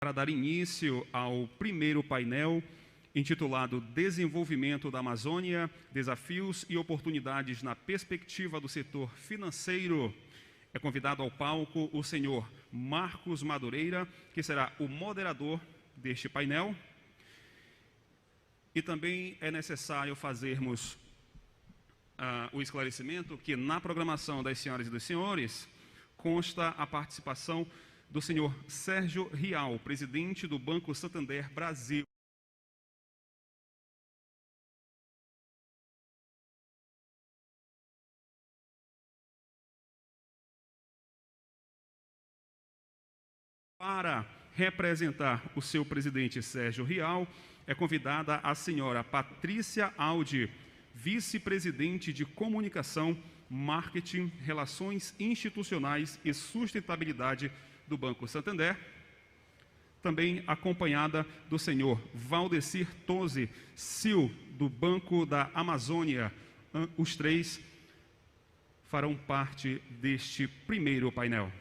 para dar início ao primeiro painel, intitulado Desenvolvimento da Amazônia, Desafios e Oportunidades na Perspectiva do Setor Financeiro. É convidado ao palco o senhor Marcos Madureira, que será o moderador deste painel. E também é necessário fazermos o esclarecimento que na programação das senhoras e dos senhores consta a participação do senhor Sérgio Rial, presidente do Banco Santander Brasil. Para representar o seu presidente Sérgio Rial, é convidada a senhora Patrícia Aldi, vice-presidente de Comunicação, Marketing, Relações Institucionais e Sustentabilidade do Banco Santander, também acompanhada do senhor Valdecir Tosi, CEO do Banco da Amazônia. Os três farão parte deste primeiro painel.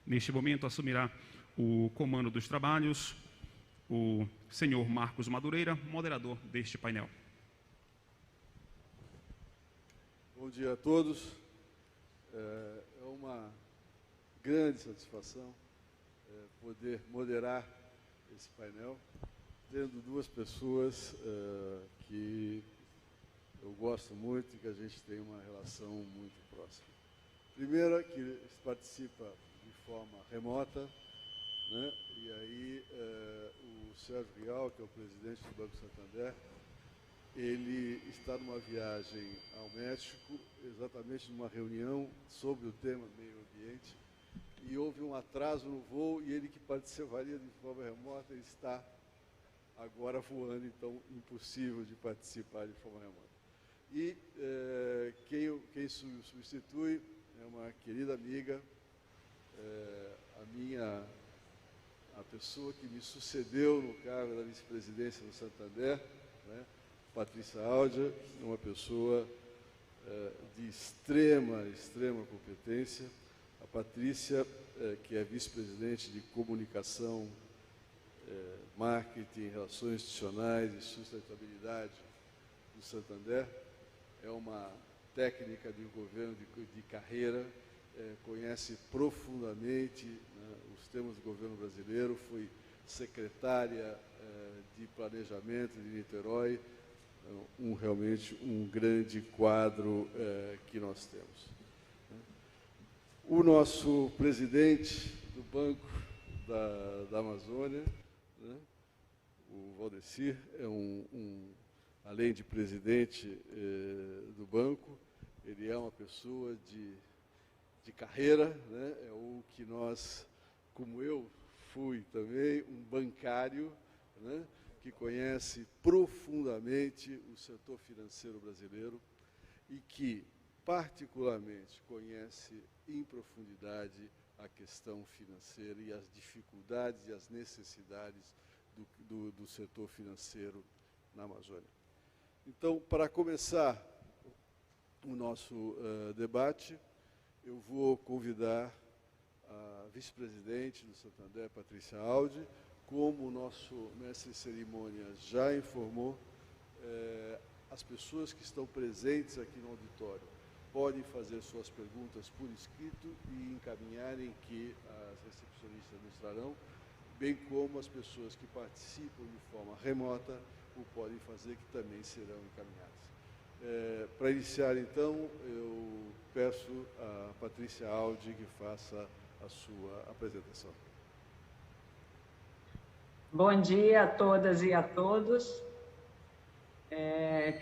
Neste momento, assumirá o comando dos trabalhos o senhor Marcos Madureira, moderador deste painel. Bom dia a todos. É uma grande satisfação poder moderar esse painel, tendo duas pessoas que eu gosto muito e que a gente tem uma relação muito próxima. Primeira, que participa de forma remota, né? E aí o Sérgio Rial, que é o presidente do Banco Santander, ele está numa viagem ao México, exatamente numa reunião sobre o tema meio ambiente, e houve um atraso no voo, e ele que participaria de forma remota está agora voando, então impossível de participar de forma remota. E quem substitui é uma querida amiga, a pessoa que me sucedeu no cargo da vice-presidência do Santander, né? Patrícia Aldi, uma pessoa de extrema competência. A Patrícia, que é vice-presidente de Comunicação, Marketing, Relações Institucionais e Sustentabilidade do Santander, é uma técnica de governo de carreira, conhece profundamente, né, os temas do governo brasileiro, foi secretária de Planejamento de Niterói, realmente um grande quadro que nós temos. O nosso presidente do Banco da Amazônia, né, o Valdecir, é além de presidente do banco, ele é uma pessoa de carreira, né? É o que nós, como eu fui também, um bancário, né? Que conhece profundamente o setor financeiro brasileiro e que, particularmente, conhece em profundidade a questão financeira e as dificuldades e as necessidades do setor financeiro na Amazônia. Então, para começar o nosso debate, eu vou convidar a vice-presidente do Santander, Patrícia Aldi. Como o nosso mestre de cerimônias já informou, as pessoas que estão presentes aqui no auditório podem fazer suas perguntas por escrito e encaminharem que as recepcionistas nos trarão, bem como as pessoas que participam de forma remota o podem fazer, que também serão encaminhadas. Para iniciar, então, eu peço a Patrícia Aldi que faça a sua apresentação. Bom dia a todas e a todos.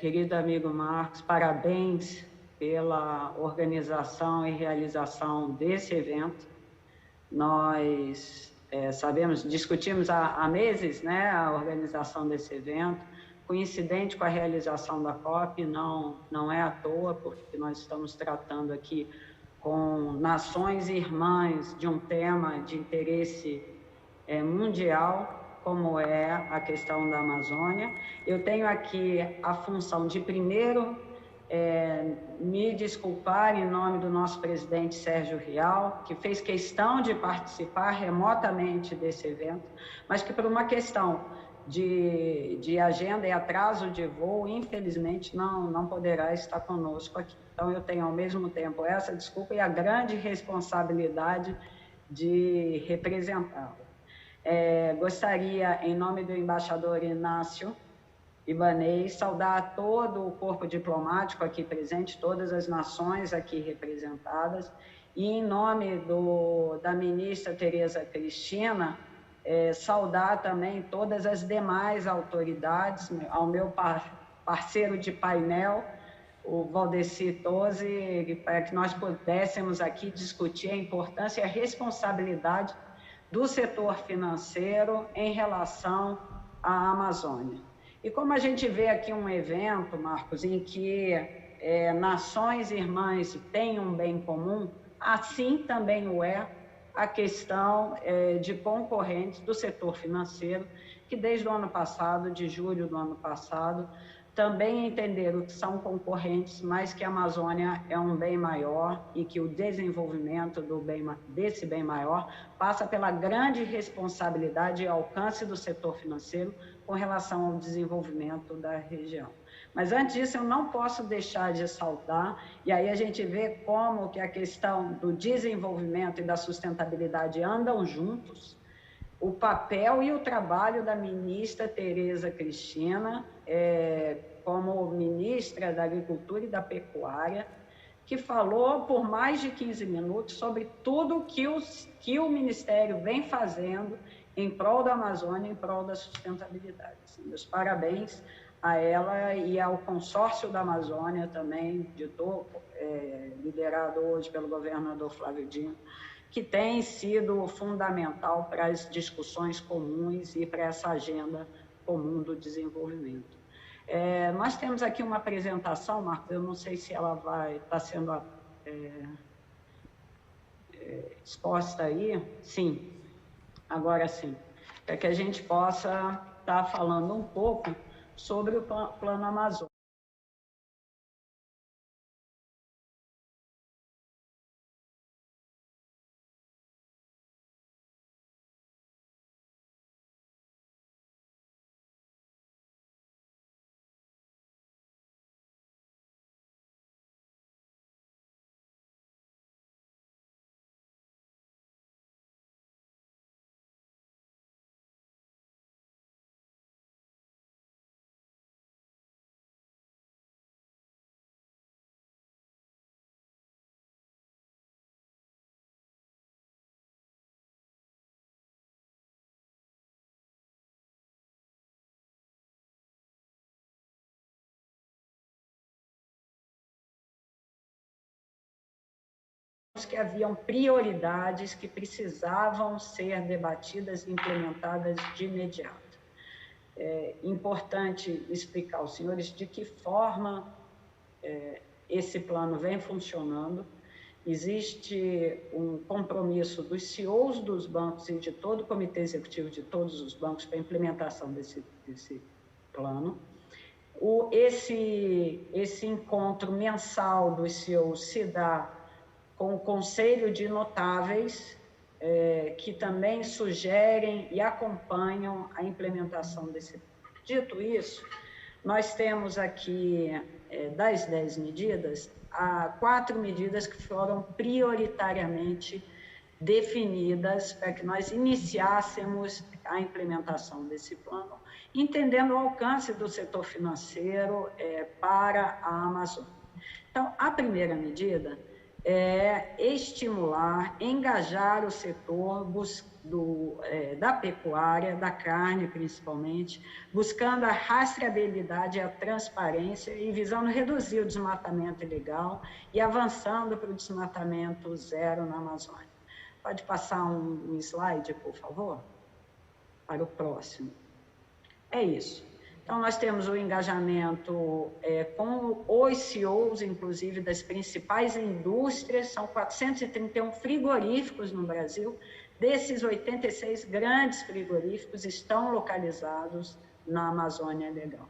Querido amigo Marcos, parabéns pela organização e realização desse evento. Nós discutimos há meses, né, a organização desse evento, coincidente com a realização da COP, não é à toa, porque nós estamos tratando aqui com nações irmãs de um tema de interesse mundial, como é a questão da Amazônia. Eu tenho aqui a função de, primeiro, me desculpar em nome do nosso presidente Sérgio Rial, que fez questão de participar remotamente desse evento, mas que por uma questão de agenda e atraso de voo, infelizmente não poderá estar conosco aqui. Então eu tenho ao mesmo tempo essa desculpa e a grande responsabilidade de representá-lo. Gostaria, em nome do embaixador Inácio Ibanez, saudar todo o corpo diplomático aqui presente, todas as nações aqui representadas, e em nome da ministra Tereza Cristina, saudar também todas as demais autoridades, ao meu parceiro de painel, o Valdeci Tosi, para que nós pudéssemos aqui discutir a importância e a responsabilidade do setor financeiro em relação à Amazônia. E como a gente vê aqui um evento, Marcos, em que nações irmãs têm um bem comum, assim também o é a questão de concorrentes do setor financeiro, que desde o ano passado, de julho do ano passado, também entenderam que são concorrentes, mas que a Amazônia é um bem maior e que o desenvolvimento desse bem maior passa pela grande responsabilidade e alcance do setor financeiro com relação ao desenvolvimento da região. Mas antes disso, eu não posso deixar de ressaltar, e aí a gente vê como que a questão do desenvolvimento e da sustentabilidade andam juntos, o papel e o trabalho da ministra Tereza Cristina, como ministra da Agricultura e da Pecuária, que falou por mais de 15 minutos sobre tudo que o Ministério vem fazendo em prol da Amazônia, em prol da sustentabilidade. Assim, meus parabéns a ela e ao consórcio da Amazônia também, liderado hoje pelo governador Flávio Dino, que tem sido fundamental para as discussões comuns e para essa agenda comum do desenvolvimento. Nós temos aqui uma apresentação, Marcos, eu não sei se ela vai estar sendo exposta aí. Sim, agora sim, para que a gente possa estar falando um pouco sobre o Plano Amazônia. Que haviam prioridades que precisavam ser debatidas e implementadas de imediato. É importante explicar aos senhores de que forma esse plano vem funcionando. Existe um compromisso dos CEOs dos bancos e de todo o comitê executivo de todos os bancos para a implementação desse plano. Esse encontro mensal dos CEOs se dá com o Conselho de Notáveis, que também sugerem e acompanham a implementação desse plano. Dito isso, nós temos aqui, das 10 medidas, 4 medidas que foram prioritariamente definidas para que nós iniciássemos a implementação desse plano, entendendo o alcance do setor financeiro para a Amazônia. Então, a primeira medida é estimular, engajar o setor da pecuária, da carne principalmente, buscando a rastreabilidade e a transparência e visando reduzir o desmatamento ilegal e avançando para o desmatamento zero na Amazônia. Pode passar um slide, por favor? Para o próximo. É isso. Então, nós temos o engajamento com os CEOs, inclusive, das principais indústrias, são 431 frigoríficos no Brasil. Desses 86 grandes frigoríficos estão localizados na Amazônia Legal.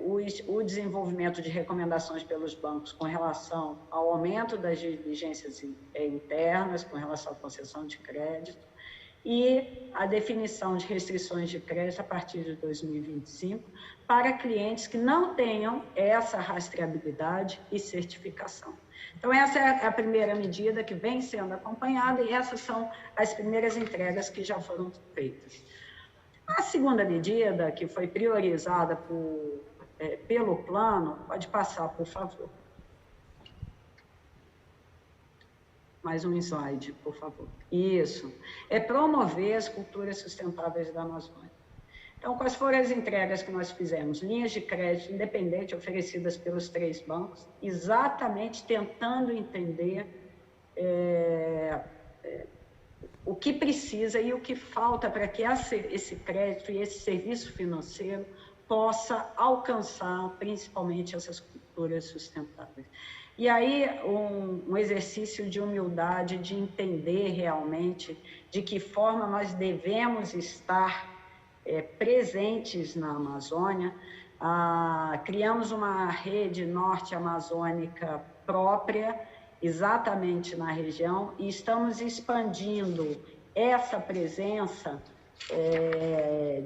O desenvolvimento de recomendações pelos bancos com relação ao aumento das diligências internas, com relação à concessão de crédito, e a definição de restrições de crédito a partir de 2025 para clientes que não tenham essa rastreabilidade e certificação. Então, essa é a primeira medida que vem sendo acompanhada e essas são as primeiras entregas que já foram feitas. A segunda medida, que foi priorizada pelo plano, pode passar, por favor. Mais um slide, por favor. Isso. É promover as culturas sustentáveis da Amazônia. Então, quais foram as entregas que nós fizemos? Linhas de crédito independente oferecidas pelos 3 bancos, exatamente tentando entender o que precisa e o que falta para que esse crédito e esse serviço financeiro possa alcançar, principalmente, essas culturas sustentáveis. E aí, um exercício de humildade, de entender realmente de que forma nós devemos estar presentes na Amazônia. Criamos uma rede norte-amazônica própria, exatamente na região, e estamos expandindo essa presença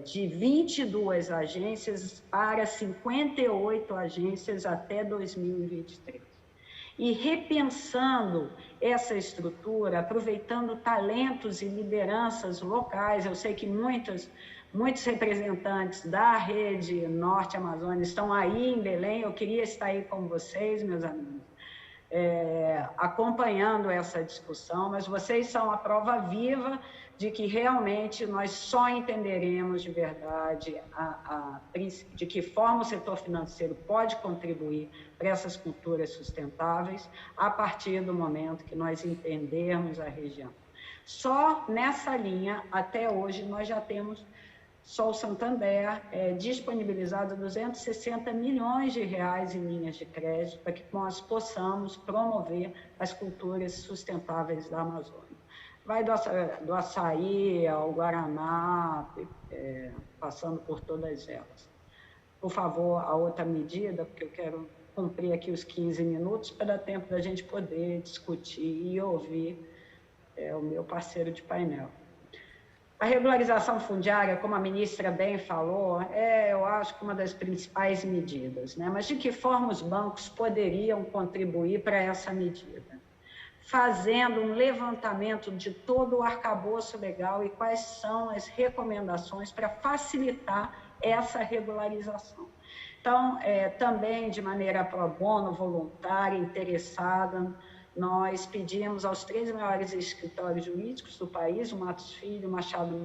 de 22 agências para 58 agências até 2023. E repensando essa estrutura, aproveitando talentos e lideranças locais. Eu sei que muitos representantes da rede Norte Amazônia estão aí em Belém, eu queria estar aí com vocês, meus amigos, acompanhando essa discussão, mas vocês são a prova viva de que realmente nós só entenderemos de verdade de que forma o setor financeiro pode contribuir para essas culturas sustentáveis a partir do momento que nós entendermos a região. Só nessa linha, até hoje, nós já temos, só o Santander, disponibilizado 260 milhões de reais em linhas de crédito para que nós possamos promover as culturas sustentáveis da Amazônia. Vai do açaí ao Guaraná, passando por todas elas. Por favor, a outra medida, porque eu quero cumprir aqui os 15 minutos para dar tempo da gente poder discutir e ouvir o meu parceiro de painel. A regularização fundiária, como a ministra bem falou, eu acho que uma das principais medidas, né? Mas de que forma os bancos poderiam contribuir para essa medida? Fazendo um levantamento de todo o arcabouço legal e quais são as recomendações para facilitar essa regularização. Então, também de maneira pro bono, voluntária, interessada, nós pedimos aos 3 maiores escritórios jurídicos do país, o Matos Filho, o Machado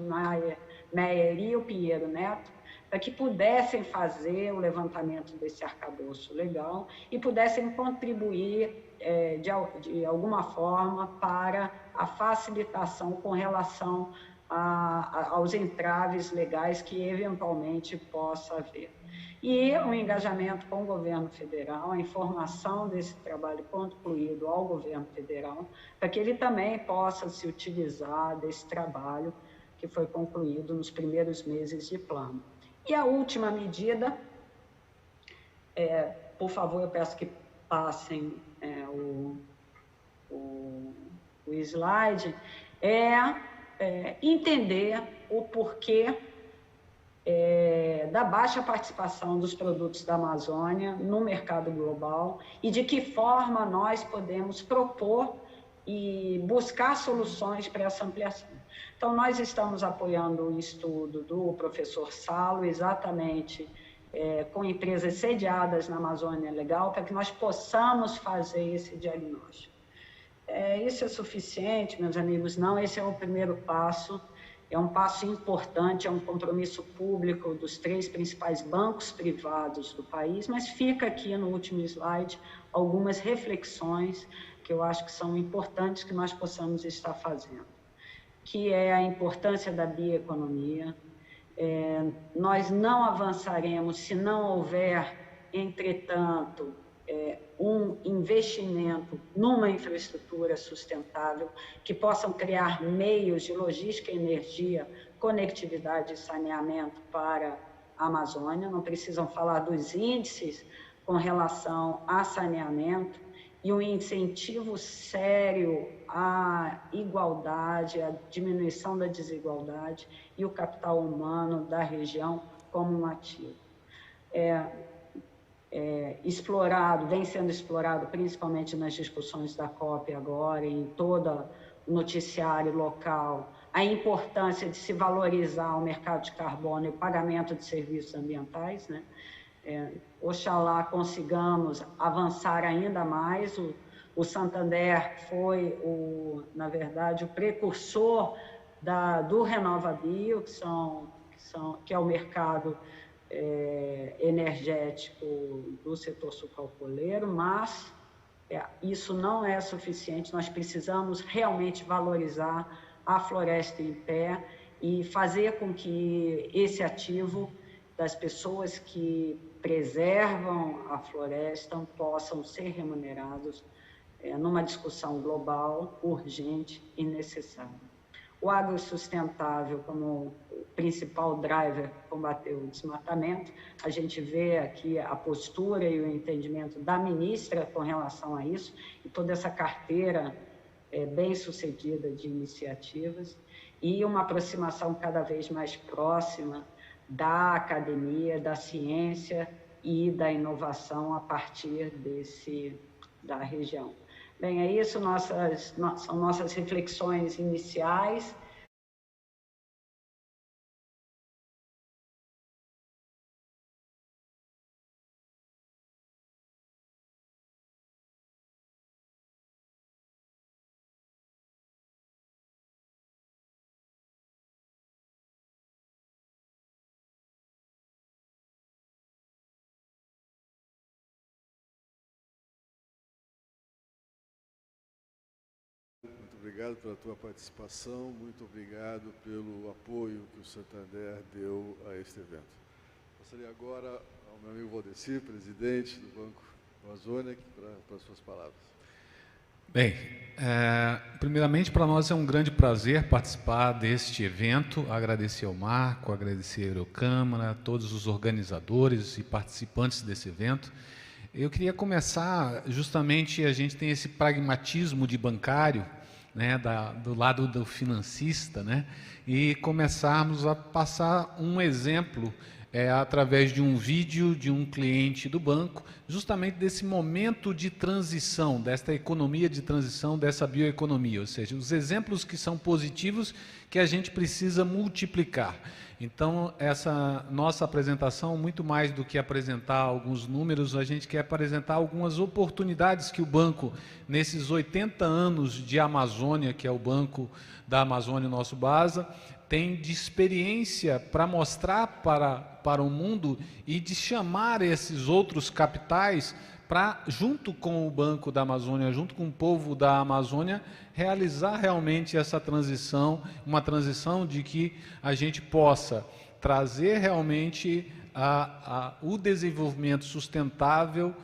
Meyer e o Pinheiro Neto, para que pudessem fazer o levantamento desse arcabouço legal e pudessem contribuir de alguma forma para a facilitação com relação aos entraves legais que eventualmente possa haver. E um engajamento com o governo federal, a informação desse trabalho concluído ao governo federal, para que ele também possa se utilizar desse trabalho que foi concluído nos primeiros meses de plano. E a última medida, por favor, eu peço que passem o slide, entender o porquê da baixa participação dos produtos da Amazônia no mercado global e de que forma nós podemos propor e buscar soluções para essa ampliação. Então, nós estamos apoiando o estudo do professor Salo, exatamente com empresas sediadas na Amazônia Legal, para que nós possamos fazer esse diagnóstico. Isso é suficiente, meus amigos? Não, esse é o primeiro passo. É um passo importante, é um compromisso público dos 3 principais bancos privados do país, mas fica aqui no último slide algumas reflexões que eu acho que são importantes que nós possamos estar fazendo, que é a importância da bioeconomia, Nós não avançaremos se não houver, entretanto, um investimento numa infraestrutura sustentável que possam criar meios de logística e energia, conectividade e saneamento para a Amazônia. Não precisam falar dos índices com relação a saneamento e um incentivo sério à igualdade, à diminuição da desigualdade e o capital humano da região como um ativo. Explorado, vem sendo explorado principalmente nas discussões da COP agora, em todo o noticiário local, a importância de se valorizar o mercado de carbono e o pagamento de serviços ambientais, né? Oxalá consigamos avançar ainda mais. O Santander foi, na verdade, o precursor do RenovaBio, que é o mercado energético do setor sucroalcooleiro, mas isso não é suficiente. Nós precisamos realmente valorizar a floresta em pé e fazer com que esse ativo das pessoas que preservam a floresta possam ser remunerados numa discussão global, urgente e necessária. O agrosustentável como principal driver para combater o desmatamento, a gente vê aqui a postura e o entendimento da ministra com relação a isso, e toda essa carteira bem sucedida de iniciativas, e uma aproximação cada vez mais próxima da academia, da ciência e da inovação a partir da região. Bem, é isso, são nossas reflexões iniciais. Obrigado pela tua participação, muito obrigado pelo apoio que o Santander deu a este evento. Passaria agora ao meu amigo Valdecir, presidente do Banco Amazônia, para as suas palavras. Bem, primeiramente para nós é um grande prazer participar deste evento, agradecer ao Marco, agradecer à Eurocâmara, a todos os organizadores e participantes desse evento. Eu queria começar, justamente, a gente tem esse pragmatismo de bancário, né, do lado do financista, né, e começarmos a passar um exemplo através de um vídeo de um cliente do banco, justamente desse momento de transição, desta economia de transição, dessa bioeconomia, ou seja, os exemplos que são positivos que a gente precisa multiplicar. Então, essa nossa apresentação, muito mais do que apresentar alguns números, a gente quer apresentar algumas oportunidades que o banco, nesses 80 anos de Amazônia, que é o Banco da Amazônia, nosso BASA, tem de experiência para mostrar para o mundo e de chamar esses outros capitais para, junto com o Banco da Amazônia, junto com o povo da Amazônia, realizar realmente essa transição, uma transição de que a gente possa trazer realmente o desenvolvimento sustentável,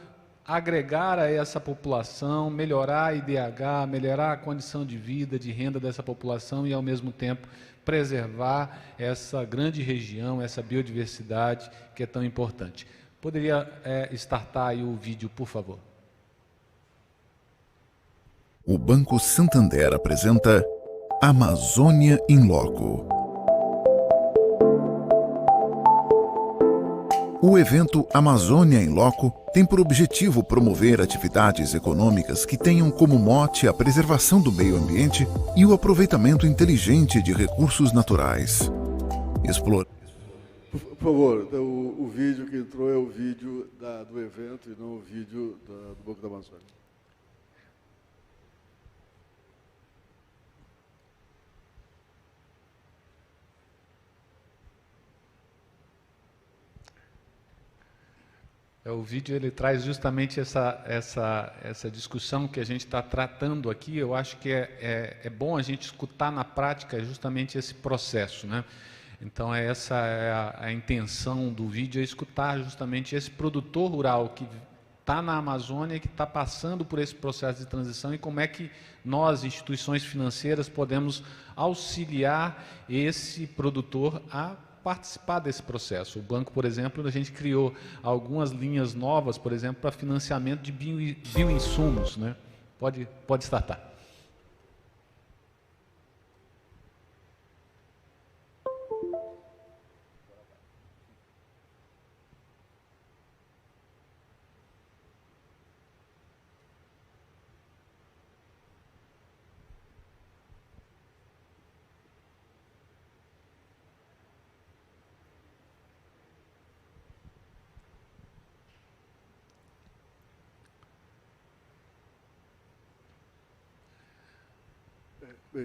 agregar a essa população, melhorar a IDH, melhorar a condição de vida, de renda dessa população e, ao mesmo tempo, preservar essa grande região, essa biodiversidade que é tão importante. Poderia startar aí o vídeo, por favor. O Banco Santander apresenta Amazônia in Loco. O evento Amazônia in Loco tem por objetivo promover atividades econômicas que tenham como mote a preservação do meio ambiente e o aproveitamento inteligente de recursos naturais. Por favor, o vídeo que entrou é o vídeo do evento e não o vídeo do Banco da Amazônia. O vídeo ele traz justamente essa discussão que a gente está tratando aqui. Eu acho que é bom a gente escutar na prática justamente esse processo, né? Então essa é a intenção do vídeo, é escutar justamente esse produtor rural que está na Amazônia, que está passando por esse processo de transição, e como é que nós, instituições financeiras, podemos auxiliar esse produtor a participar desse processo. O banco, por exemplo, a gente criou algumas linhas novas, por exemplo, para financiamento de bioinsumos, né? Pode startar.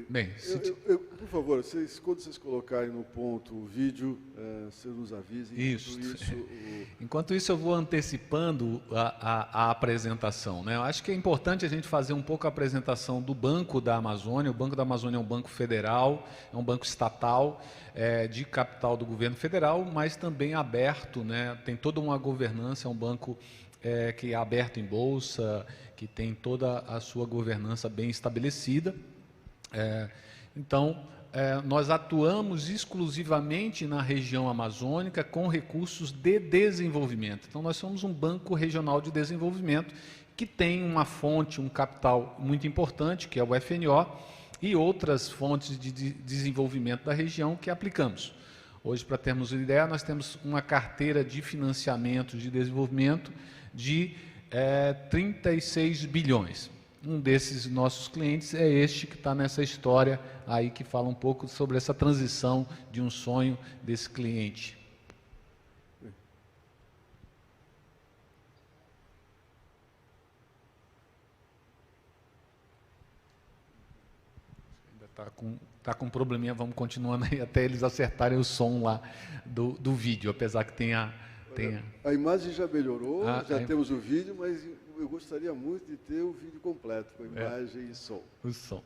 Bem, por favor, quando vocês colocarem no ponto o vídeo, vocês nos avisem. Isso. Enquanto isso, eu vou antecipando a apresentação, né? Eu acho que é importante a gente fazer um pouco a apresentação do Banco da Amazônia. O Banco da Amazônia é um banco federal, é um banco estatal, de capital do governo federal, mas também aberto, né? Tem toda uma governança, é um banco que é aberto em bolsa, que tem toda a sua governança bem estabelecida. Então, nós atuamos exclusivamente na região amazônica com recursos de desenvolvimento. Então, nós somos um banco regional de desenvolvimento que tem uma fonte, um capital muito importante, que é o FNO, e outras fontes de desenvolvimento da região que aplicamos. Hoje, para termos uma ideia, nós temos uma carteira de financiamento de desenvolvimento de 36 bilhões. Um desses nossos clientes é este que está nessa história aí, que fala um pouco sobre essa transição de um sonho desse cliente. Ainda está com um probleminha, vamos continuando aí até eles acertarem o som lá do vídeo, apesar que tenha... A imagem já melhorou, já temos o vídeo, mas eu gostaria muito de ter o vídeo completo, com imagem e som. O som.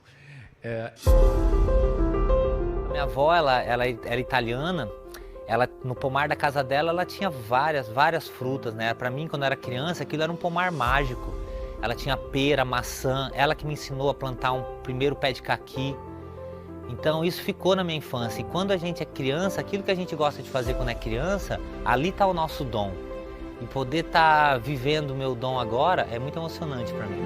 Minha avó, ela era italiana, no pomar da casa dela, ela tinha várias frutas, né? Para mim, quando eu era criança, aquilo era um pomar mágico. Ela tinha pera, maçã, ela que me ensinou a plantar um primeiro pé de caqui. Então isso ficou na minha infância, e quando a gente é criança, aquilo que a gente gosta de fazer quando é criança, ali está o nosso dom. E poder estar vivendo o meu dom agora é muito emocionante para mim.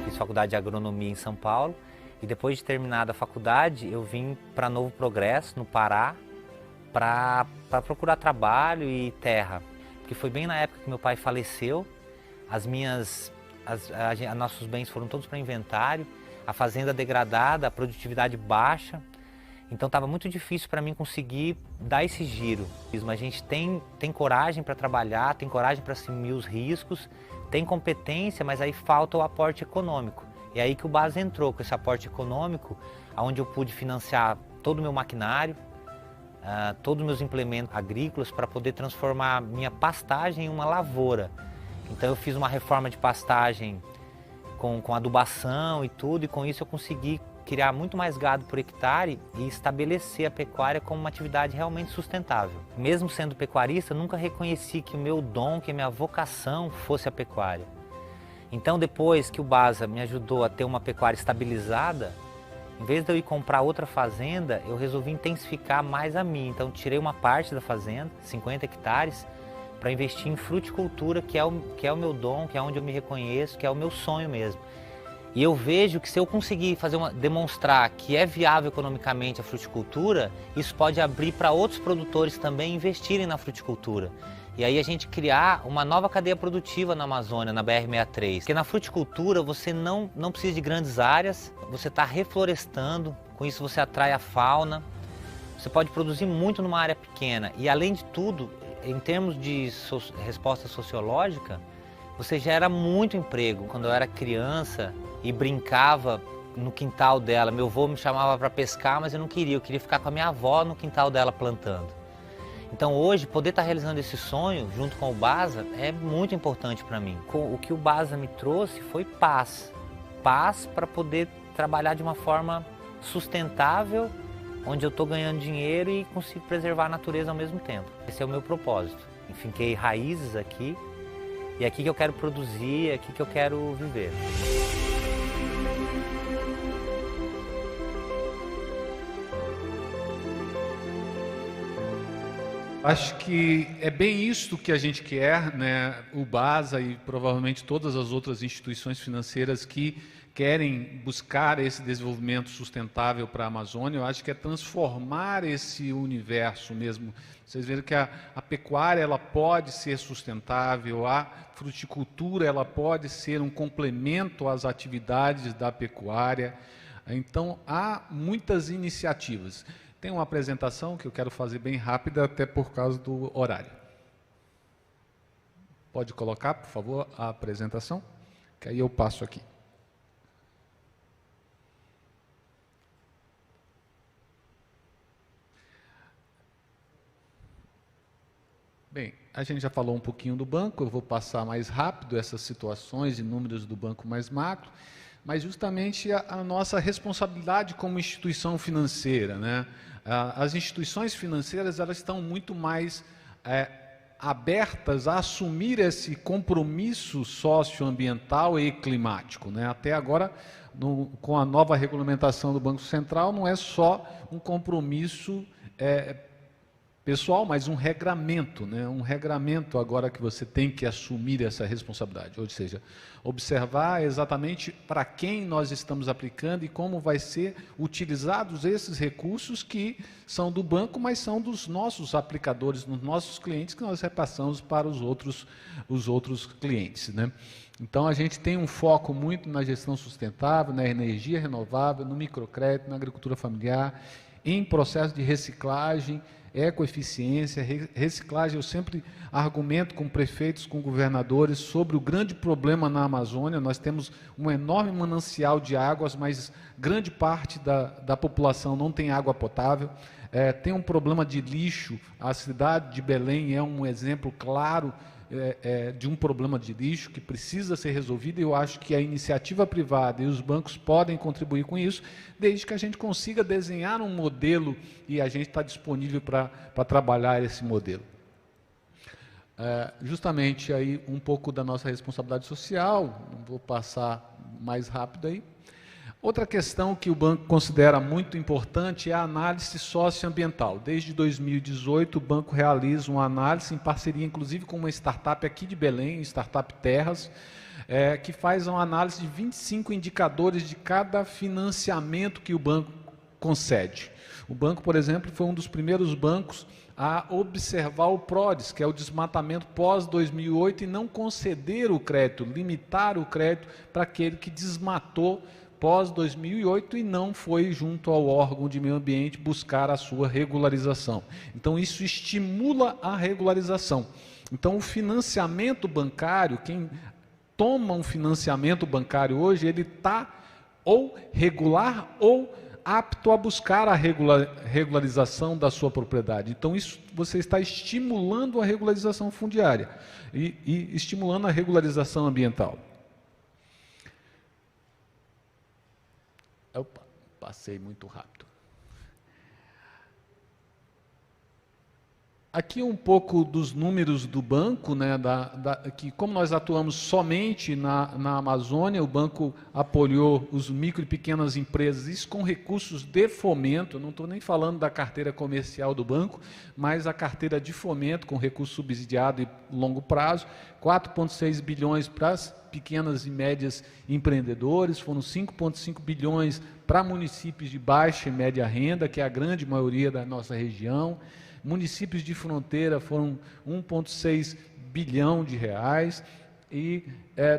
Fiz faculdade de agronomia em São Paulo. E depois de terminada a faculdade, eu vim para Novo Progresso, no Pará, para procurar trabalho e terra. Porque foi bem na época que meu pai faleceu, nossos bens foram todos para inventário, a fazenda degradada, a produtividade baixa. Então estava muito difícil para mim conseguir dar esse giro. A gente tem coragem para trabalhar, tem coragem para assumir os riscos, tem competência, mas aí falta o aporte econômico. É aí que o BASA entrou, com esse aporte econômico, onde eu pude financiar todo o meu maquinário, todos os meus implementos agrícolas, para poder transformar minha pastagem em uma lavoura. Então eu fiz uma reforma de pastagem com adubação e tudo, e com isso eu consegui criar muito mais gado por hectare e estabelecer a pecuária como uma atividade realmente sustentável. Mesmo sendo pecuarista, eu nunca reconheci que o meu dom, que a minha vocação fosse a pecuária. Então, depois que o BASA me ajudou a ter uma pecuária estabilizada, em vez de eu ir comprar outra fazenda, eu resolvi intensificar mais a minha. Então, tirei uma parte da fazenda, 50 hectares, para investir em fruticultura, que é o meu dom, que é onde eu me reconheço, que é o meu sonho mesmo. E eu vejo que se eu conseguir demonstrar que é viável economicamente a fruticultura, isso pode abrir para outros produtores também investirem na fruticultura. E aí a gente criar uma nova cadeia produtiva na Amazônia, na BR-63. Porque na fruticultura você não precisa de grandes áreas, você está reflorestando, com isso você atrai a fauna, você pode produzir muito numa área pequena. E além de tudo, em termos de resposta sociológica, você gera muito emprego. Quando eu era criança e brincava no quintal dela, meu avô me chamava para pescar, mas eu não queria, eu queria ficar com a minha avó no quintal dela plantando. Então hoje, poder estar realizando esse sonho junto com o BASA é muito importante para mim. O que o BASA me trouxe foi paz. Paz para poder trabalhar de uma forma sustentável, onde eu estou ganhando dinheiro e consigo preservar a natureza ao mesmo tempo. Esse é o meu propósito. Finquei raízes aqui, e é aqui que eu quero produzir, é aqui que eu quero viver. Acho que é bem isso que a gente quer, né? O BASA e provavelmente todas as outras instituições financeiras que querem buscar esse desenvolvimento sustentável para a Amazônia. Eu acho que é transformar esse universo mesmo. Vocês viram que a pecuária ela pode ser sustentável, a fruticultura ela pode ser um complemento às atividades da pecuária. Então, há muitas iniciativas. Tem uma apresentação que eu quero fazer bem rápida, até por causa do horário. Pode colocar, por favor, a apresentação, que aí eu passo aqui. Bem, a gente já falou um pouquinho do banco, eu vou passar mais rápido essas situações e números do banco mais macro, mas justamente a nossa responsabilidade como instituição financeira, né? As instituições financeiras elas estão muito mais abertas a assumir esse compromisso socioambiental e climático, né? Até agora, com a nova regulamentação do Banco Central, não é só um compromisso pessoal, mas um regramento, né? Um regramento agora que você tem que assumir essa responsabilidade, ou seja, observar exatamente para quem nós estamos aplicando e como vai ser utilizados esses recursos que são do banco, mas são dos nossos aplicadores, dos nossos clientes, que nós repassamos para os outros clientes, né? Então, a gente tem um foco muito na gestão sustentável, na energia renovável, no microcrédito, na agricultura familiar, em processo de reciclagem, ecoeficiência, reciclagem. Eu sempre argumento com prefeitos, com governadores sobre o grande problema na Amazônia. Nós temos um enorme manancial de águas, mas grande parte da população não tem água potável. Tem um problema de lixo. A cidade de Belém é um exemplo claro de um problema de lixo que precisa ser resolvido, e eu acho que a iniciativa privada e os bancos podem contribuir com isso, desde que a gente consiga desenhar um modelo, e a gente está disponível para trabalhar esse modelo. Justamente aí um pouco da nossa responsabilidade social, vou passar mais rápido aí. Outra questão que o banco considera muito importante é a análise socioambiental. Desde 2018, o banco realiza uma análise em parceria, inclusive, com uma startup aqui de Belém, Startup Terras, que faz uma análise de 25 indicadores de cada financiamento que o banco concede. O banco, por exemplo, foi um dos primeiros bancos a observar o PRODES, que é o desmatamento pós-2008, e não conceder o crédito, limitar o crédito para aquele que desmatou pós-2008 e não foi junto ao órgão de meio ambiente buscar a sua regularização. Então, isso estimula a regularização. Então, o financiamento bancário, quem toma um financiamento bancário hoje, ele está ou regular ou apto a buscar a regularização da sua propriedade. Então, isso você está estimulando a regularização fundiária e estimulando a regularização ambiental. Opa, passei muito rápido. Aqui um pouco dos números do banco, né, que como nós atuamos somente na Amazônia, o banco apoiou os micro e pequenas empresas, isso com recursos de fomento. Não estou nem falando da carteira comercial do banco, mas a carteira de fomento com recurso subsidiado e longo prazo, 4,6 bilhões para as pequenas e médias empreendedores, foram 5,5 bilhões para municípios de baixa e média renda, que é a grande maioria da nossa região. Municípios de fronteira foram 1,6 bilhão de reais e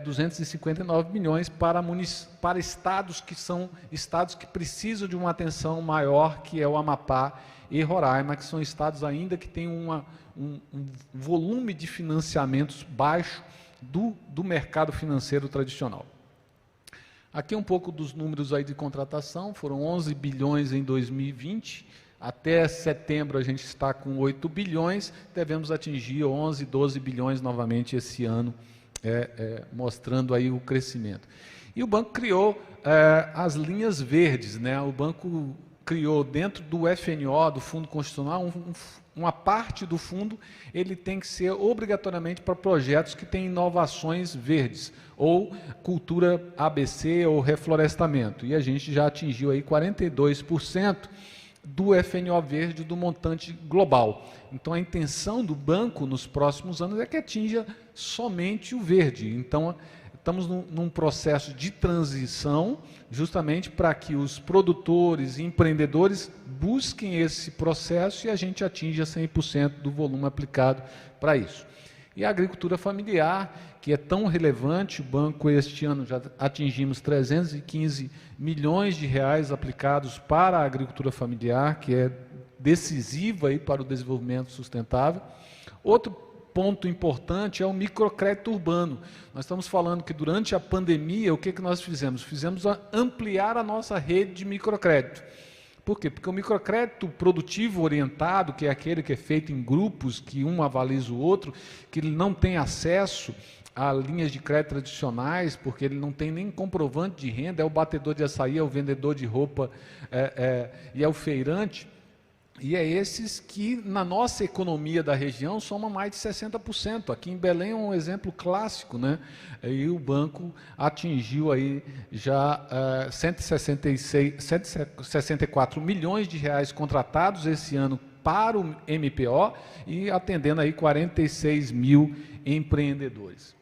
259 milhões para estados que são estados que precisam de uma atenção maior, que é o Amapá e Roraima, que são estados ainda que têm um volume de financiamentos baixo do mercado financeiro tradicional. Aqui um pouco dos números aí de contratação, foram 11 bilhões em 2020, Até setembro a gente está com 8 bilhões, devemos atingir 11, 12 bilhões novamente esse ano, mostrando aí o crescimento. E o banco criou as linhas verdes, né? O banco criou dentro do FNO, do Fundo Constitucional, uma parte do fundo ele tem que ser obrigatoriamente para projetos que têm inovações verdes, ou cultura ABC ou reflorestamento. E a gente já atingiu aí 42% do FNO verde do montante global. Então a intenção do banco nos próximos anos é que atinja somente o verde. Então estamos num processo de transição, justamente para que os produtores e empreendedores busquem esse processo e a gente atinja 100% do volume aplicado para isso. E a agricultura familiar, que é tão relevante, o banco este ano já atingimos 315 milhões de reais aplicados para a agricultura familiar, que é decisiva aí para o desenvolvimento sustentável. Outro ponto importante é o microcrédito urbano. Nós estamos falando que durante a pandemia, o que nós fizemos? Fizemos ampliar a nossa rede de microcrédito. Por quê? Porque o microcrédito produtivo orientado, que é aquele que é feito em grupos, que um avaliza o outro, que ele não tem acesso a linhas de crédito tradicionais, porque ele não tem nem comprovante de renda, é o batedor de açaí, é o vendedor de roupa e é o feirante. E é esses que, na nossa economia da região, somam mais de 60%. Aqui em Belém é um exemplo clássico, né? E o banco atingiu aí já 164 milhões de reais contratados esse ano para o MPO e atendendo aí 46 mil empreendedores.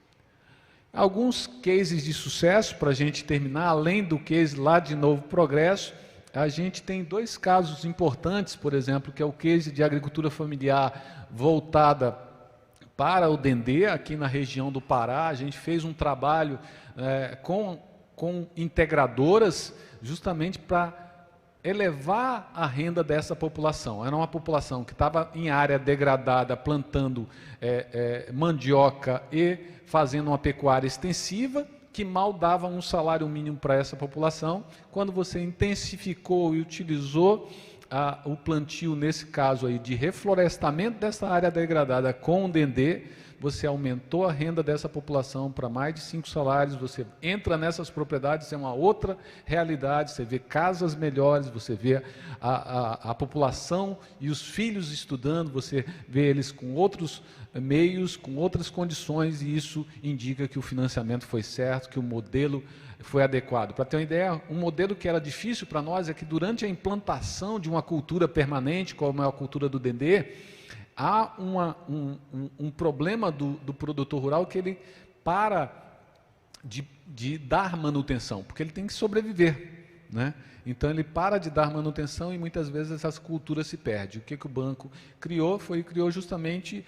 Alguns cases de sucesso para a gente terminar, além do case lá de Novo Progresso. A gente tem 2 casos importantes, por exemplo, que é o case de agricultura familiar voltada para o Dendê, aqui na região do Pará. A gente fez um trabalho com integradoras, justamente para elevar a renda dessa população. Era uma população que estava em área degradada, plantando mandioca e fazendo uma pecuária extensiva, que mal dava um salário mínimo para essa população. Quando você intensificou e utilizou o plantio, nesse caso aí, de reflorestamento dessa área degradada com o Dendê, você aumentou a renda dessa população para mais de 5 salários, você entra nessas propriedades, é uma outra realidade, você vê casas melhores, você vê a população e os filhos estudando, você vê eles com outros meios, com outras condições, e isso indica que o financiamento foi certo, que o modelo foi adequado. Para ter uma ideia, um modelo que era difícil para nós é que durante a implantação de uma cultura permanente, como é a cultura do Dendê, há um problema do produtor rural, que ele para de dar manutenção, porque ele tem que sobreviver, né? Então ele para de dar manutenção e muitas vezes essas culturas se perdem. O que o banco criou? Criou justamente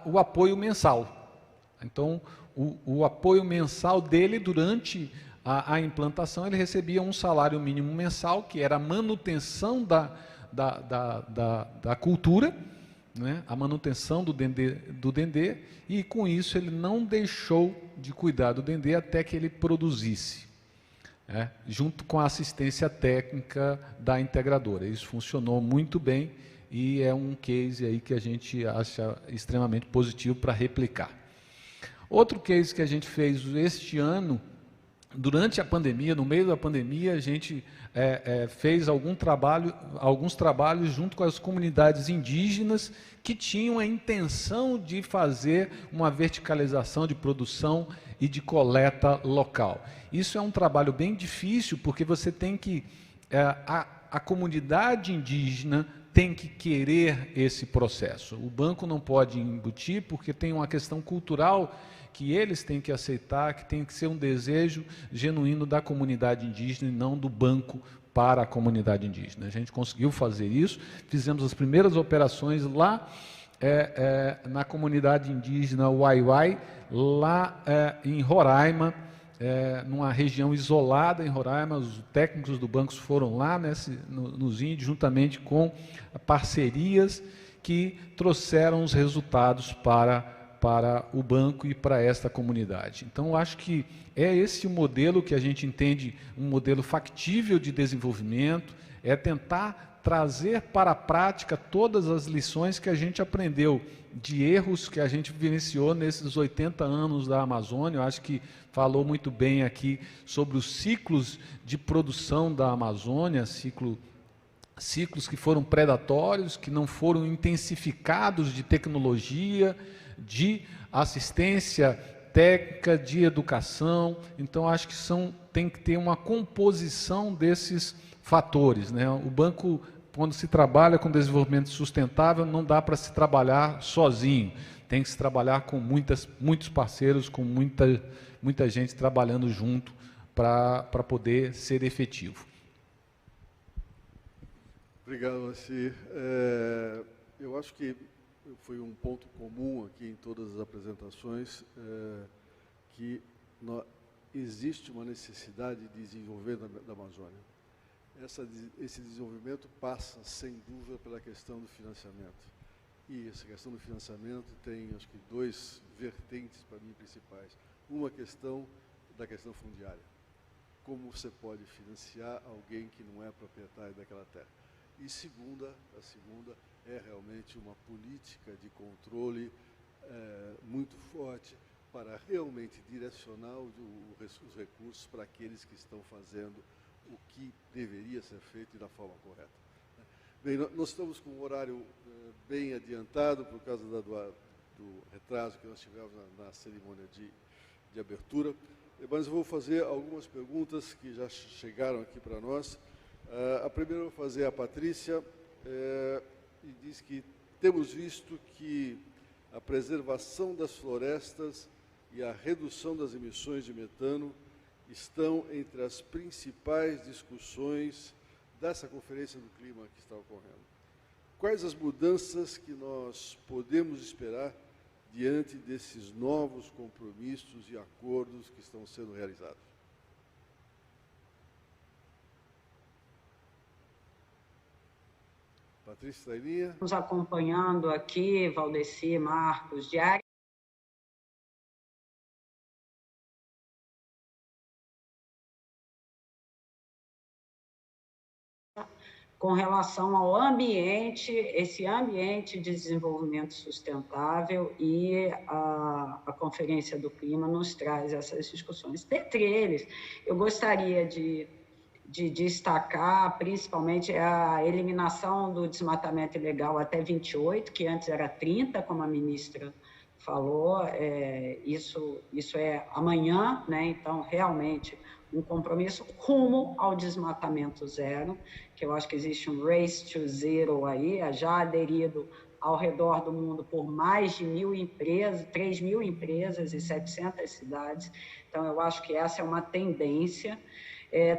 o apoio mensal. Então o apoio mensal dele durante a implantação, ele recebia um salário mínimo mensal, que era a manutenção da cultura, né? A manutenção do Dendê, e com isso ele não deixou de cuidar do Dendê até que ele produzisse, junto com a assistência técnica da integradora. Isso funcionou muito bem e é um case aí que a gente acha extremamente positivo para replicar. Outro case que a gente fez este ano, durante a pandemia, no meio da pandemia, a gente fez alguns trabalhos junto com as comunidades indígenas que tinham a intenção de fazer uma verticalização de produção e de coleta local. Isso é um trabalho bem difícil, porque você tem que... a comunidade indígena tem que querer esse processo. O banco não pode embutir, porque tem uma questão cultural que eles têm que aceitar, que tem que ser um desejo genuíno da comunidade indígena e não do banco para a comunidade indígena. A gente conseguiu fazer isso, fizemos as primeiras operações lá na comunidade indígena Uai-Uai, lá em Roraima, numa região isolada em Roraima. Os técnicos do banco foram lá nos índios, juntamente com parcerias que trouxeram os resultados para o banco e para esta comunidade. Então, eu acho que é esse o modelo que a gente entende, um modelo factível de desenvolvimento, é tentar trazer para a prática todas as lições que a gente aprendeu, de erros que a gente vivenciou nesses 80 anos da Amazônia. Eu acho que falou muito bem aqui sobre os ciclos de produção da Amazônia, ciclos que foram predatórios, que não foram intensificados de tecnologia, de assistência técnica, de educação. Então, acho que tem que ter uma composição desses fatores, né? O banco, quando se trabalha com desenvolvimento sustentável, não dá para se trabalhar sozinho. Tem que se trabalhar com muitos parceiros, com muita gente trabalhando junto para poder ser efetivo. Obrigado, Moacir. Eu acho que foi um ponto comum aqui em todas as apresentações, que existe uma necessidade de desenvolver da Amazônia. Esse desenvolvimento passa, sem dúvida, pela questão do financiamento. E essa questão do financiamento tem, acho que, dois vertentes, para mim, principais. Uma questão da questão fundiária. Como você pode financiar alguém que não é proprietário daquela terra? E a segunda é realmente uma política de controle muito forte para realmente direcionar os recursos para aqueles que estão fazendo o que deveria ser feito e da forma correta. Bem, nós estamos com um horário bem adiantado por causa do retraso que nós tivemos na cerimônia de abertura, mas eu vou fazer algumas perguntas que já chegaram aqui para nós. A primeira eu vou fazer a Patrícia, e diz que temos visto que a preservação das florestas e a redução das emissões de metano estão entre as principais discussões dessa Conferência do Clima que está ocorrendo. Quais as mudanças que nós podemos esperar diante desses novos compromissos e acordos que estão sendo realizados? Patrícia Tailinha. Nos acompanhando aqui, Valdeci, Marcos, diário. Com relação ao ambiente, esse ambiente de desenvolvimento sustentável, e a Conferência do Clima nos traz essas discussões. Dentre eles, eu gostaria de destacar, principalmente, a eliminação do desmatamento ilegal até 28, que antes era 30, como a ministra falou. Isso é amanhã, né? Então, realmente, um compromisso rumo ao desmatamento zero, que eu acho que existe um race to zero aí, já aderido ao redor do mundo por mais de 1.000 empresas, 3.000 empresas e 700 cidades. Então, eu acho que essa é uma tendência.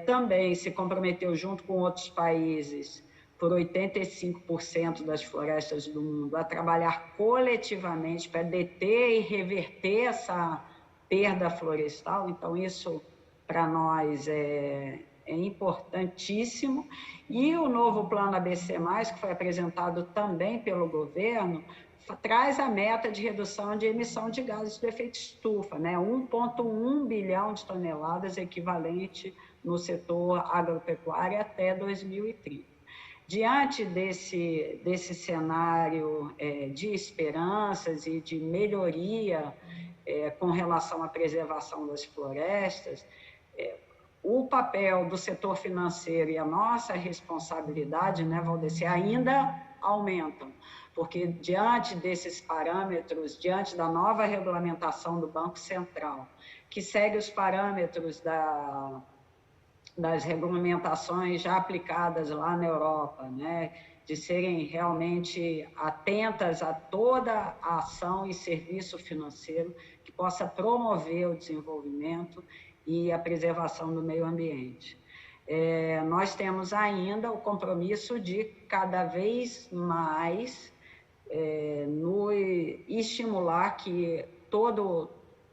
Também se comprometeu, junto com outros países, por 85% das florestas do mundo, a trabalhar coletivamente para deter e reverter essa perda florestal. Então, isso, para nós, é importantíssimo. E o novo plano ABC+, que foi apresentado também pelo governo, traz a meta de redução de emissão de gases de efeito estufa, né? 1,1 bilhão de toneladas, equivalente no setor agropecuário, até 2030. Diante desse cenário de esperanças e de melhoria com relação à preservação das florestas, o papel do setor financeiro e a nossa responsabilidade, né, Valdeci, ainda aumentam, porque diante desses parâmetros, diante da nova regulamentação do Banco Central, que segue os parâmetros das regulamentações já aplicadas lá na Europa, né, de serem realmente atentas a toda a ação e serviço financeiro que possa promover o desenvolvimento e a preservação do meio ambiente. Nós temos ainda o compromisso de cada vez mais estimular que todo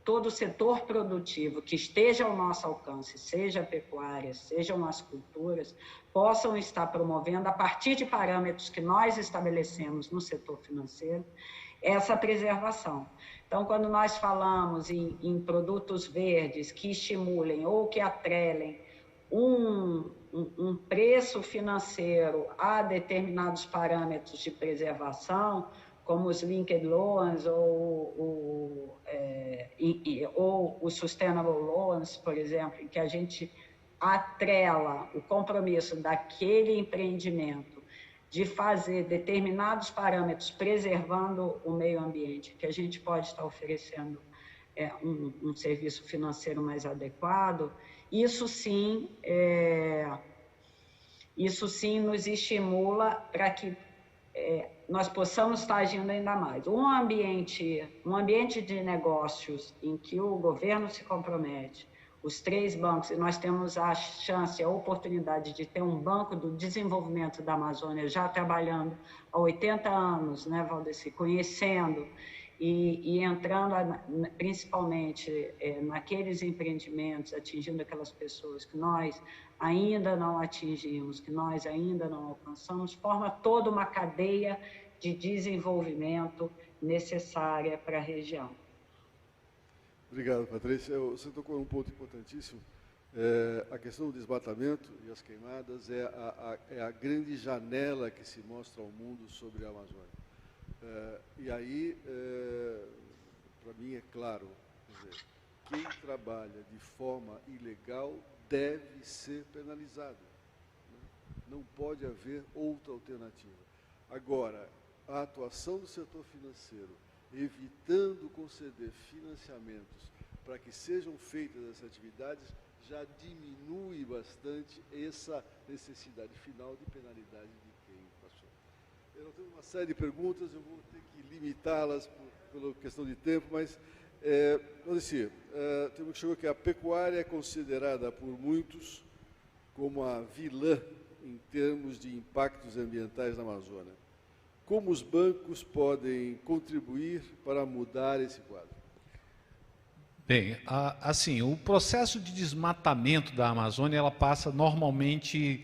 o setor produtivo que esteja ao nosso alcance, seja a pecuária, sejam as culturas, possam estar promovendo, a partir de parâmetros que nós estabelecemos no setor financeiro, essa preservação. Então, quando nós falamos em produtos verdes que estimulem ou que atrelem um preço financeiro a determinados parâmetros de preservação, como os linked loans ou os sustainable loans, por exemplo, em que a gente atrela o compromisso daquele empreendimento de fazer determinados parâmetros preservando o meio ambiente, que a gente pode estar oferecendo um serviço financeiro mais adequado, isso sim nos estimula para que nós possamos estar agindo ainda mais. Um ambiente de negócios em que o governo se compromete, os 3 bancos, e nós temos a chance, a oportunidade de ter um banco do desenvolvimento da Amazônia já trabalhando há 80 anos, né, Valdeci, conhecendo e entrando principalmente naqueles empreendimentos, atingindo aquelas pessoas que nós ainda não atingimos, que nós ainda não alcançamos, forma toda uma cadeia de desenvolvimento necessária para a região. Obrigado, Patrícia. Você tocou num ponto importantíssimo. A questão do desmatamento e as queimadas é a grande janela que se mostra ao mundo sobre a Amazônia. E aí, para mim é claro, quer dizer, quem trabalha de forma ilegal deve ser penalizado. Né? Não pode haver outra alternativa. Agora, a atuação do setor financeiro, evitando conceder financiamentos para que sejam feitas essas atividades, já diminui bastante essa necessidade final de penalidade de quem passou. Eu tenho uma série de perguntas, eu vou ter que limitá-las pela questão de tempo, mas, chegou que a pecuária é considerada por muitos como a vilã em termos de impactos ambientais na Amazônia. Como os bancos podem contribuir para mudar esse quadro? Bem, assim, o processo de desmatamento da Amazônia, ela passa normalmente,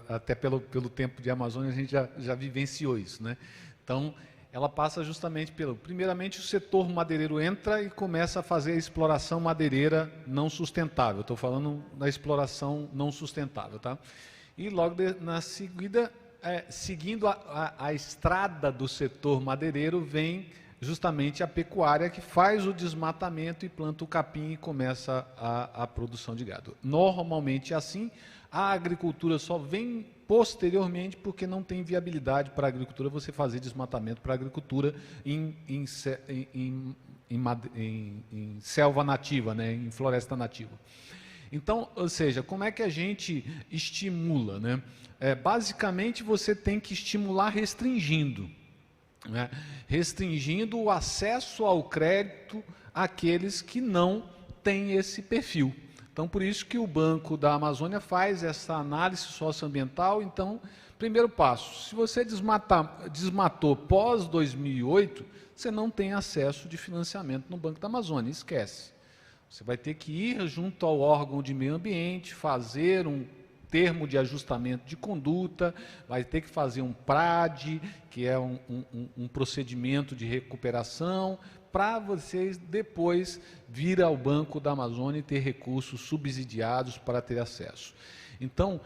até pelo tempo de Amazônia, a gente já vivenciou isso, né? Então, ela passa justamente primeiramente, o setor madeireiro entra e começa a fazer a exploração madeireira não sustentável. Estou falando da exploração não sustentável, tá? E logo na seguida, seguindo a estrada do setor madeireiro, vem justamente a pecuária, que faz o desmatamento e planta o capim e começa a produção de gado. Normalmente é assim. A agricultura só vem posteriormente porque não tem viabilidade para a agricultura você fazer desmatamento para a agricultura em selva nativa, né, em floresta nativa. Então, ou seja, como é que a gente estimula, né? Basicamente, você tem que estimular restringindo. Né? Restringindo o acesso ao crédito àqueles que não têm esse perfil. Então, por isso que o Banco da Amazônia faz essa análise socioambiental. Então, primeiro passo, se você desmatou pós 2008, você não tem acesso de financiamento no Banco da Amazônia, esquece. Você vai ter que ir junto ao órgão de meio ambiente, fazer um termo de ajustamento de conduta, vai ter que fazer um PRAD, que é um procedimento de recuperação, para vocês depois vir ao Banco da Amazônia e ter recursos subsidiados para ter acesso. Então,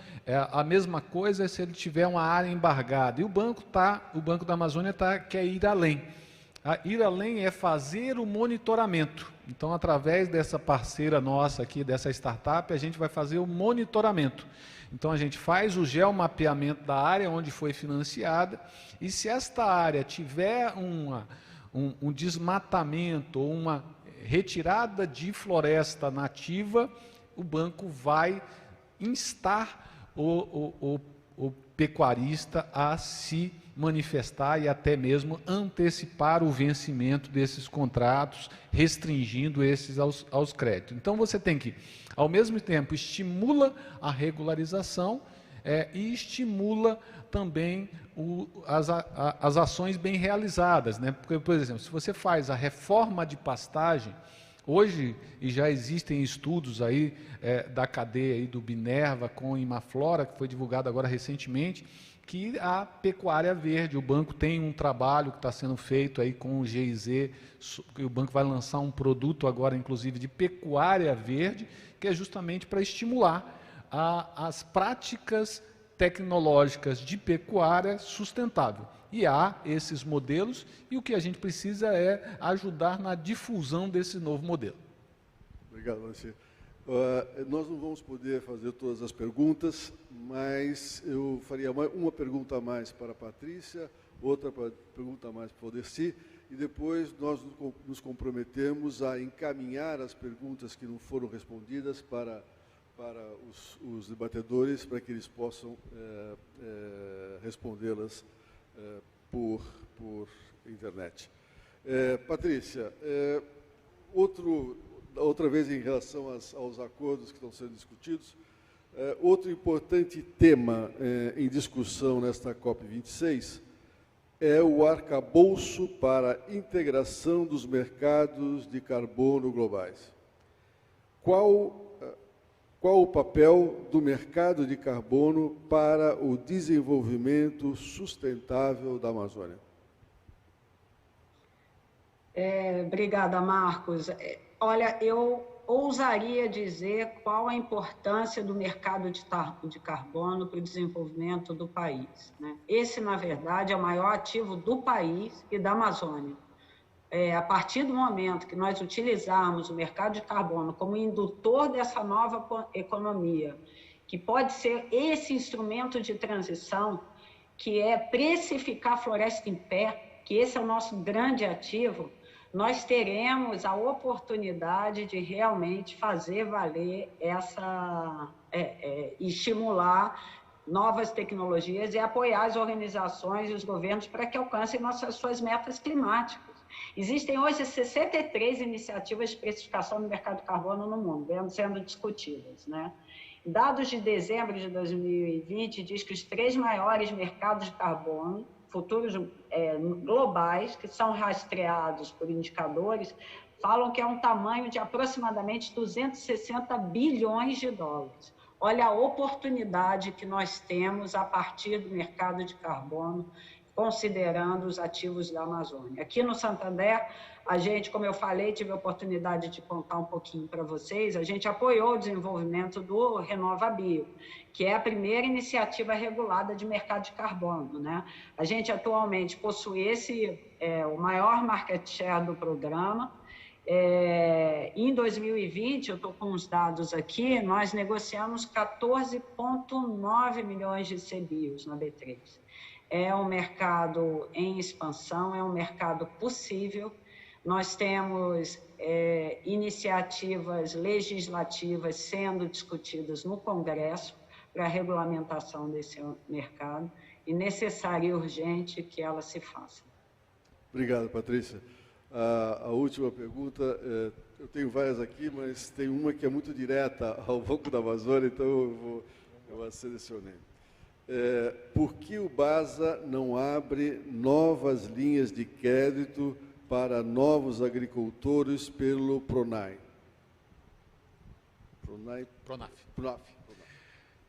a mesma coisa é se ele tiver uma área embargada, e o Banco da Amazônia quer ir além. Ir além é fazer o monitoramento. Então, através dessa parceira nossa aqui, dessa startup, a gente vai fazer o monitoramento. Então, a gente faz o geomapeamento da área onde foi financiada, e se esta área tiver um desmatamento ou uma retirada de floresta nativa, o banco vai instar o pecuarista a se manifestar e até mesmo antecipar o vencimento desses contratos, restringindo esses aos créditos. Então, você tem que, ao mesmo tempo, estimula a regularização e estimula também as ações bem realizadas, né? Porque, por exemplo, se você faz a reforma de pastagem, hoje, e já existem estudos aí da cadeia aí do Binerva com Imaflora, que foi divulgado agora recentemente, que a pecuária verde. O banco tem um trabalho que está sendo feito aí com o GIZ, que o banco vai lançar um produto agora, inclusive, de pecuária verde, que é justamente para estimular as práticas tecnológicas de pecuária sustentável. E há esses modelos, e o que a gente precisa é ajudar na difusão desse novo modelo. Obrigado, Marci. Nós não vamos poder fazer todas as perguntas, mas eu faria uma pergunta a mais para a Patrícia, outra pergunta a mais para o Odessi, e depois nós nos comprometemos a encaminhar as perguntas que não foram respondidas para os debatedores, para que eles possam respondê-las por internet. Patrícia, outra vez em relação aos acordos que estão sendo discutidos, outro importante tema em discussão nesta COP26 é o arcabouço para a integração dos mercados de carbono globais. Qual o papel do mercado de carbono para o desenvolvimento sustentável da Amazônia? Obrigada, Marcos. Olha, eu ousaria dizer qual a importância do mercado de carbono para o desenvolvimento do país, né? Esse, na verdade, é o maior ativo do país e da Amazônia. A partir do momento que nós utilizarmos o mercado de carbono como indutor dessa nova economia, que pode ser esse instrumento de transição, que é precificar a floresta em pé, que esse é o nosso grande ativo, nós teremos a oportunidade de realmente fazer valer estimular novas tecnologias e apoiar as organizações e os governos para que alcancem suas metas climáticas. Existem hoje 63 iniciativas de precificação do mercado de carbono no mundo, sendo discutidas, né? Dados de dezembro de 2020 diz que os 3 maiores mercados de carbono futuros globais, que são rastreados por indicadores, falam que é um tamanho de aproximadamente 260 bilhões de dólares. Olha a oportunidade que nós temos a partir do mercado de carbono, considerando os ativos da Amazônia. Aqui no Santander, a gente, como eu falei, tive a oportunidade de contar um pouquinho para vocês, a gente apoiou o desenvolvimento do RenovaBio, que é a primeira iniciativa regulada de mercado de carbono, né? A gente atualmente possui o maior market share do programa. Em 2020, eu estou com os dados aqui, nós negociamos 14,9 milhões de CBIOS na B3. É um mercado em expansão, é um mercado possível. Nós temos iniciativas legislativas sendo discutidas no Congresso para a regulamentação desse mercado e necessário e urgente que ela se faça. Obrigado, Patrícia. A última pergunta, eu tenho várias aqui, mas tem uma que é muito direta ao Banco da Amazônia, então eu a selecionei. Por que o BASA não abre novas linhas de crédito para novos agricultores pelo PRONAF?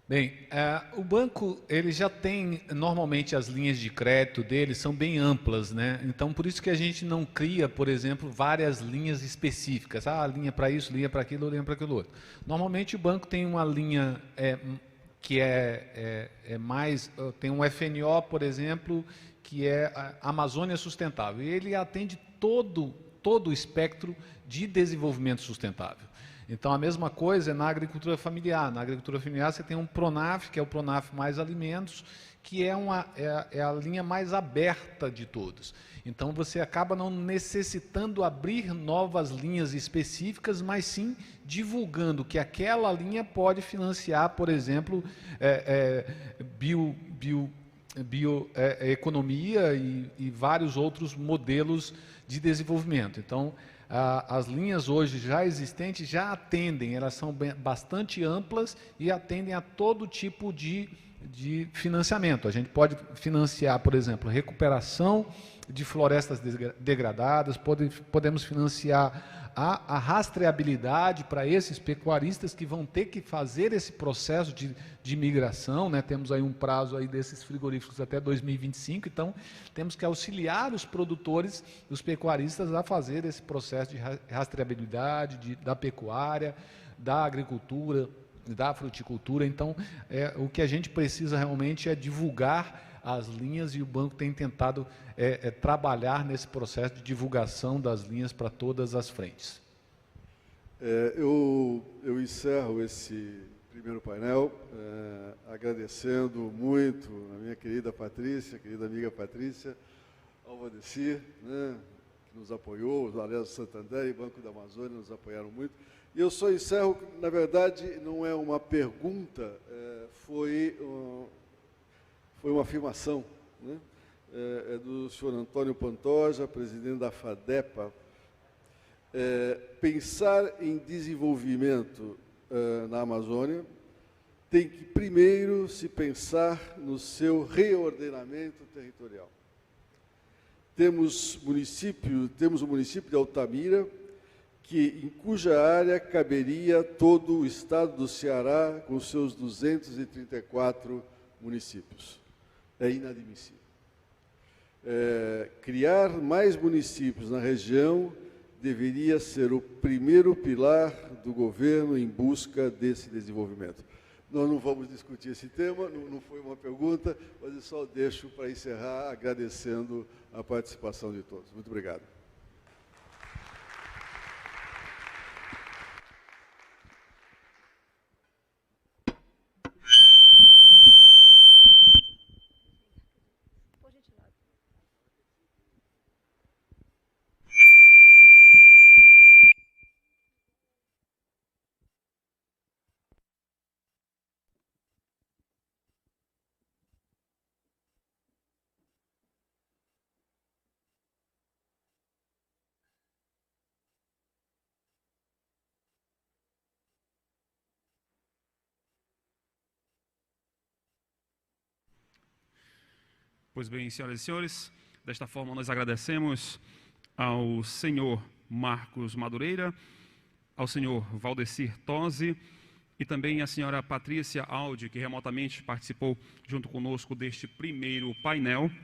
Bem, o banco ele já tem, normalmente as linhas de crédito dele são bem amplas, né? Então, por isso que a gente não cria, por exemplo, várias linhas específicas. Linha para isso, linha para aquilo, linha para aquilo outro. Normalmente o banco tem uma linha que mais... Tem um FNO, por exemplo, que é a Amazônia Sustentável. E ele atende todo o espectro de desenvolvimento sustentável. Então, a mesma coisa é na agricultura familiar. Na agricultura familiar, você tem um PRONAF, que é o PRONAF Mais Alimentos, que é a linha mais aberta de todos. Então, você acaba não necessitando abrir novas linhas específicas, mas sim divulgando que aquela linha pode financiar, por exemplo, bioeconomia e vários outros modelos de desenvolvimento. Então, as linhas hoje já existentes já atendem, elas são bastante amplas e atendem a todo tipo de de financiamento. A gente pode financiar, por exemplo, recuperação de florestas degradadas, podemos financiar a rastreabilidade para esses pecuaristas que vão ter que fazer esse processo de migração, né? Temos aí um prazo aí desses frigoríficos até 2025, então temos que auxiliar os produtores, os pecuaristas a fazer esse processo de rastreabilidade da pecuária, da agricultura, da fruticultura. Então, o que a gente precisa realmente é divulgar as linhas, e o banco tem tentado trabalhar nesse processo de divulgação das linhas para todas as frentes. Eu encerro esse primeiro painel agradecendo muito a minha querida Patrícia, querida amiga Patrícia, ao Valdecir, né, que nos apoiou, o Aliança Santander e o Banco da Amazônia nos apoiaram muito. E eu só encerro, na verdade, não é uma pergunta, foi uma afirmação, né? É do senhor Antônio Pantoja, presidente da FADEPA. Pensar em desenvolvimento na Amazônia tem que primeiro se pensar no seu reordenamento territorial. Temos o município de Altamira, em cuja área caberia todo o estado do Ceará com seus 234 municípios. É inadmissível. Criar mais municípios na região deveria ser o primeiro pilar do governo em busca desse desenvolvimento. Nós não vamos discutir esse tema, não foi uma pergunta, mas eu só deixo para encerrar agradecendo a participação de todos. Muito obrigado. Pois bem, senhoras e senhores, desta forma nós agradecemos ao senhor Marcos Madureira, ao senhor Valdecir Tosi e também à senhora Patrícia Aldi, que remotamente participou junto conosco deste primeiro painel.